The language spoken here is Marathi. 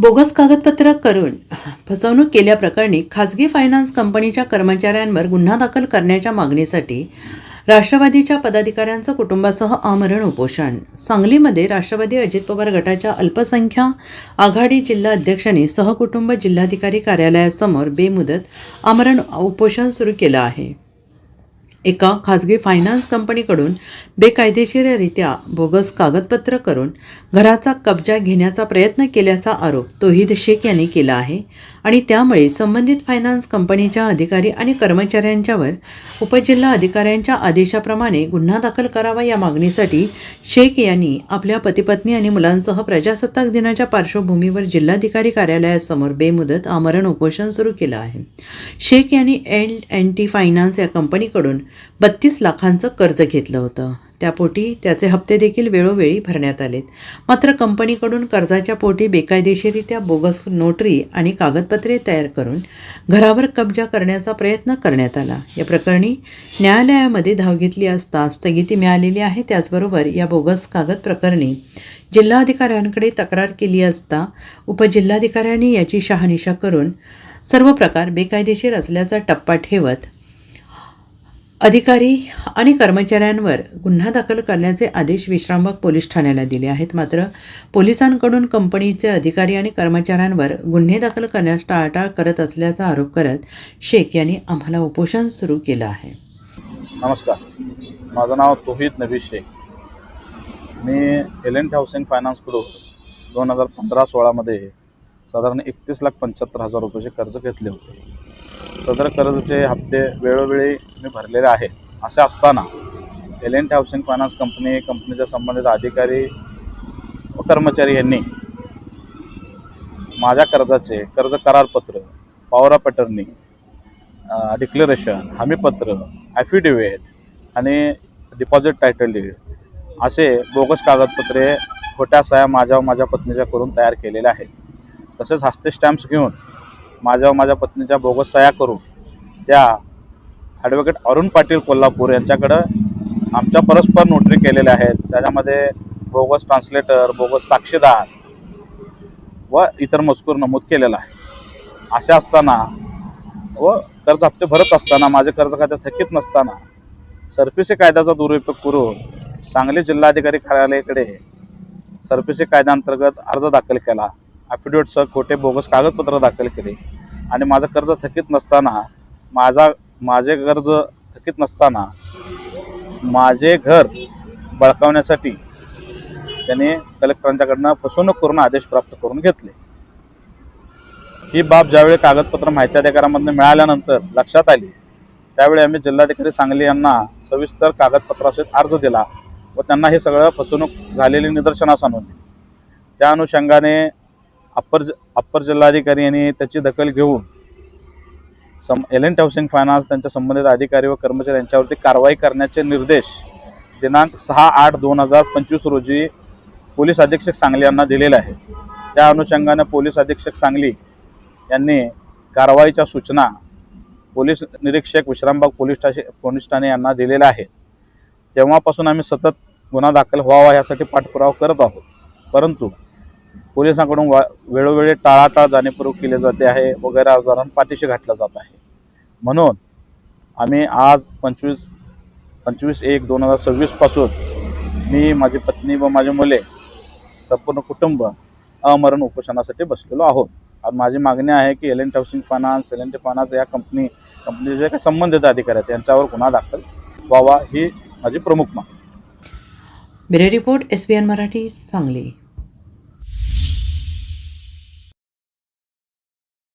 बोगस कागदपत्र करून फसवणूक केल्याप्रकरणी खासगी फायनान्स कंपनीच्या कर्मचाऱ्यांवर गुन्हा दाखल करण्याच्या मागणीसाठी राष्ट्रवादीच्या पदाधिकाऱ्यांचं कुटुंबासह आमरण उपोषण. सांगलीमध्ये राष्ट्रवादी अजित पवार गटाच्या अल्पसंख्याक आघाडी जिल्हा अध्यक्षांनी सहकुटुंब जिल्हाधिकारी कार्यालयासमोर बेमुदत आमरण उपोषण सुरू केलं आहे. एका खासगी फायनान्स कंपनीकडून बेकायदेशीररित्या बोगस कागदपत्र करून घराचा कब्जा घेण्याचा प्रयत्न केल्याचा आरोप तौहीद शेख यांनी केला आहे आणि त्यामुळे संबंधित फायनान्स कंपनीच्या अधिकारी आणि कर्मचाऱ्यांच्यावर उपजिल्हा अधिकाऱ्यांच्या आदेशाप्रमाणे गुन्हा दाखल करावा या मागणीसाठी शेख यांनी आपल्या पतीपत्नी आणि मुलांसह प्रजासत्ताक दिनाच्या पार्श्वभूमीवर जिल्हाधिकारी कार्यालयासमोर बेमुदत आमरण उपोषण सुरू केलं आहे. शेख यांनी L&T फायनान्स या कंपनीकडून 32 लाखांचं कर्ज घेतलं होतं. त्यापोटी त्याचे हप्ते देखील वेळोवेळी भरण्यात आलेत. मात्र कंपनीकडून कर्जाच्या पोटी बेकायदेशीरित्या बोगस नोटरी आणि कागदपत्रे तयार करून घरावर कब्जा करण्याचा प्रयत्न करण्यात आला. या प्रकरणी न्यायालयामध्ये धाव घेतली असता स्थगिती मिळालेली आहे. त्याचबरोबर या बोगस कागद प्रकरणी जिल्हाधिकाऱ्यांकडे तक्रार केली असता उपजिल्हाधिकाऱ्यांनी याची शहानिशा करून सर्व प्रकार बेकायदेशीर असल्याचा टप्पा ठेवत अधिकारी आणि कर्मचाऱ्यांवर गुन्हा दाखल करण्याचे आदेश विश्रामबाग पोलीस ठाण्याला दिले आहेत. मात्र पोलिसांकडून कंपनीचे अधिकारी आणि कर्मचाऱ्यांवर गुन्हे दाखल करण्यास टाळाटाळ करत असल्याचा आरोप करत शेख यांनी आम्हाला उपोषण सुरू केलं आहे. नमस्कार, माझं नाव तौहीद नबी शेख. मी L&T हाऊसिंग फायनान्सकडून 2015-16 मध्ये साधारण 31,75,000 रुपयाचे कर्ज घेतले होते. सदर कर्जाचे हप्ते वेळोवेळी मी भरलेले आहेत. असे असताना L&T हाऊसिंग फायनान्स कंपनीच्या संबंधित अधिकारी व कर्मचारी यांनी माझ्या कर्जाचे कर्ज करारपत्र, पॉवर ऑफ अटर्नी, डिक्लेरेशन, हमीपत्र, ॲफिडेविट आणि डिपॉझिट टायटल डीड असे बोगस कागदपत्रे खोट्या सह्या माझ्या व माझ्या पत्नीच्या करून तयार केलेले आहेत. तसेच हस्ते स्टॅम्प्स घेऊन माझ्या व माझ्या पत्नीच्या बोगस सह्या करून त्या ॲडव्होकेट अरुण पाटील कोल्हापूर यांच्याकडं आमच्या परस्पर नोटरी केलेल्या आहेत. त्याच्यामध्ये बोगस ट्रान्सलेटर, बोगस साक्षीदार व इतर मजकूर नमूद केलेला आहे. असे असताना व कर्ज हप्ते भरत असताना माझे कर्ज खाते थकीत नसताना सरफेसी कायद्याचा दुरुपयोग करून सांगली जिल्हाधिकारी कार्यालयाकडे सरफेसी कायद्याअंतर्गत अर्ज दाखल केला. ॲफिडेविटसह खोटे बोगस कागदपत्र दाखल केले आणि माझं कर्ज थकीत नसताना माझे कर्ज थकीत नसताना माझे घर बळकावण्यासाठी त्यांनी कलेक्टरांच्याकडनं फसवणूक करून आदेश प्राप्त करून घेतले. ही बाब ज्यावेळी कागदपत्र माहिती अधिकाऱ्यांमधून मिळाल्यानंतर लक्षात आली त्यावेळी आम्ही जिल्हाधिकारी सांगली यांना सविस्तर कागदपत्रासहित अर्ज दिला व त्यांना हे सगळं फसवणूक झालेली निदर्शनास आणून दिली. त्या अनुषंगाने अप्पर जिल्हाधिकारी यांनी त्याची दखल घेऊन L&T हाऊसिंग फायनान्स त्यांच्या संबंधित अधिकारी व कर्मचारी यांच्यावरती कारवाई करण्याचे निर्देश दिनांक 6/8/2025 रोजी पोलीस अधीक्षक सांगली यांना दिलेले आहेत. त्या अनुषंगाने पोलीस अधीक्षक सांगली यांनी कारवाईच्या सूचना पोलीस निरीक्षक विश्रामबाग पोलीस ठाणे यांना दिलेल्या आहेत. तेव्हापासून आम्ही सतत गुन्हा दाखल व्हावा यासाठी पाठपुरावा करत आहोत. परंतु पोलिसांकडून वेळोवेळी टाळाटाळ जाणीवपूर्वक केली जाते आहे व गैरहजरांना पाठीशी घातलं जात आहे. म्हणून आम्ही आज 25/1/2026 पासून मी, माझी पत्नी व माझी मुले संपूर्ण कुटुंब आमरण उपोषणासाठी बसलेलो आहोत. आज माझी मागणी आहे की L&T housing finance, L&T finance या कंपनीचे जे काही संबंधित अधिकारी आहेत त्यांच्यावर गुन्हा दाखल व्हावा ही माझी प्रमुख मागणी. Bureau report SBN Marathi, Sangli.